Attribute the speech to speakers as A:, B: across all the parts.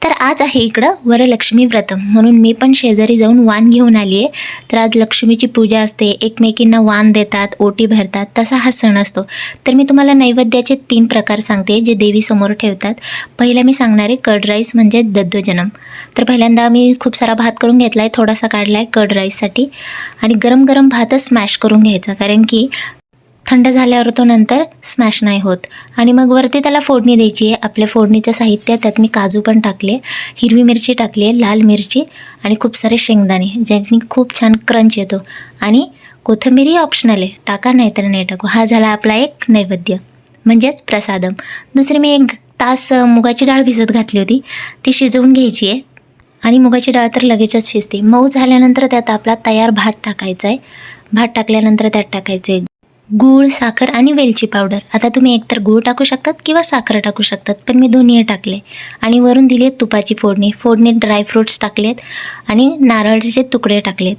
A: तर आज आहे इकडं वरलक्ष्मी व्रतम, म्हणून मी पण शेजारी जाऊन वाण घेऊन आली आहे. तर आज लक्ष्मीची पूजा असते, एकमेकींना वाण देतात, ओटी भरतात, तसा हा सण असतो. तर मी तुम्हाला नैवेद्याचे 3 प्रकार सांगते जे देवीसमोर ठेवतात. पहिला मी सांगणार आहे कर्ड राईस म्हणजे दध्योजनम. तर पहिल्यांदा मी खूप सारा भात करून घेतला आहे, थोडासा काढला आहे कर्ड राईससाठी. आणि गरम गरम भातच स्मॅश करून घ्यायचा, कारण की थंड झाल्यावर तो नंतर स्मॅश नाही होत. आणि मग वरती त्याला फोडणी द्यायची आहे. आपल्या फोडणीचं साहित्य त्यात मी काजू पण टाकले, हिरवी मिरची टाकली आहे, लाल मिरची आणि खूप सारे शेंगदाणे, ज्याने खूप छान क्रंच येतो. आणि कोथिंबीरही ऑप्शनल आहे, टाका नाही तर नाही टाकू. हा झाला आपला एक नैवेद्य म्हणजेच प्रसादम. दुसरी मी 1 तास मुगाची डाळ भिजत घातली होती, ती शिजवून घ्यायची आहे. आणि मुगाची डाळ तर लगेचच शिजते. मऊ झाल्यानंतर त्यात आपला तयार भात टाकायचा आहे. भात टाकल्यानंतर त्यात टाकायचं आहे गूळ, साखर आणि वेलची पावडर. आता तुम्ही एकतर गूळ टाकू शकतात किंवा साखर टाकू शकतात, पण मी दोन्ही टाकले. आणि वरून दिली आहे तुपाची फोडणी. फोडणीत ड्रायफ्रूट्स टाकलेत आणि नारळाचे तुकडे टाकलेत.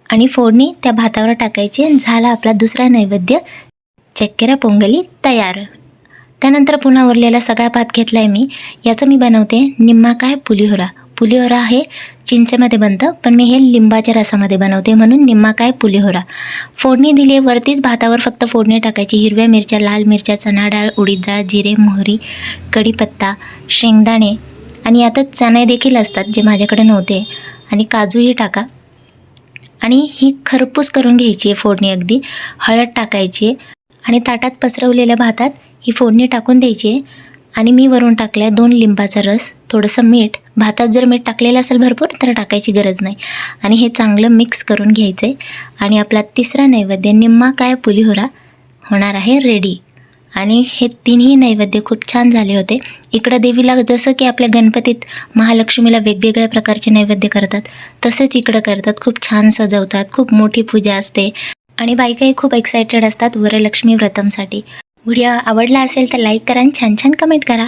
A: आणि फोडणी त्या भातावर टाकायची. झाला आपला दुसरा नैवेद्य चक्केरा पोंगली तयार. त्यानंतर पुन्हा उरलेला सगळा भात घेतला आहे मी. याचं मी बनवते निम्माकाय पुलिहोरा. पुलिहोरा हे चिंचेमध्ये बनतं, पण मी हे लिंबाच्या रसामध्ये बनवते, म्हणून निम्माकाय पुलिहोरा. फोडणी दिली आहे. वरतीच भातावर फक्त फोडणी टाकायची. हिरव्या मिरच्या, लाल मिरच्या, चणा डाळ, उडीद डाळ, जिरे, मोहरी, कढीपत्ता, शेंगदाणे आणि यातच चणे देखील असतात जे माझ्याकडे नव्हते. आणि काजूही टाका. आणि ही खरपूस करून घ्यायची आहे फोडणी अगदी. हळद टाकायची आणि ताटात पसरवलेल्या भातात ही फोडणी टाकून द्यायची आहे. आणि मी वरून टाकला आहे 2 लिंबाचा रस, थोडंसं मीठ. भातात जर मीठ टाकलेलं असेल भरपूर तर टाकायची गरज नाही. आणि हे चांगलं मिक्स करून घ्यायचं आहे. आणि आपला तिसरा नैवेद्य निम्माकाय पुलिहोरा होणार आहे रेडी. आणि हे 3ही नैवेद्य खूप छान झाले होते. इकडं देवीला जसं की आपल्या गणपतीत महालक्ष्मीला वेगवेगळ्या प्रकारचे नैवेद्य करतात, तसेच इकडं करतात. खूप छान सजवतात, खूप मोठी पूजा असते आणि बायकाही खूप एक्सायटेड असतात वरलक्ष्मी व्रतमसाठी. व्हिडिओ आवडला असेल तर लाईक करा आणि छान छान कमेंट करा.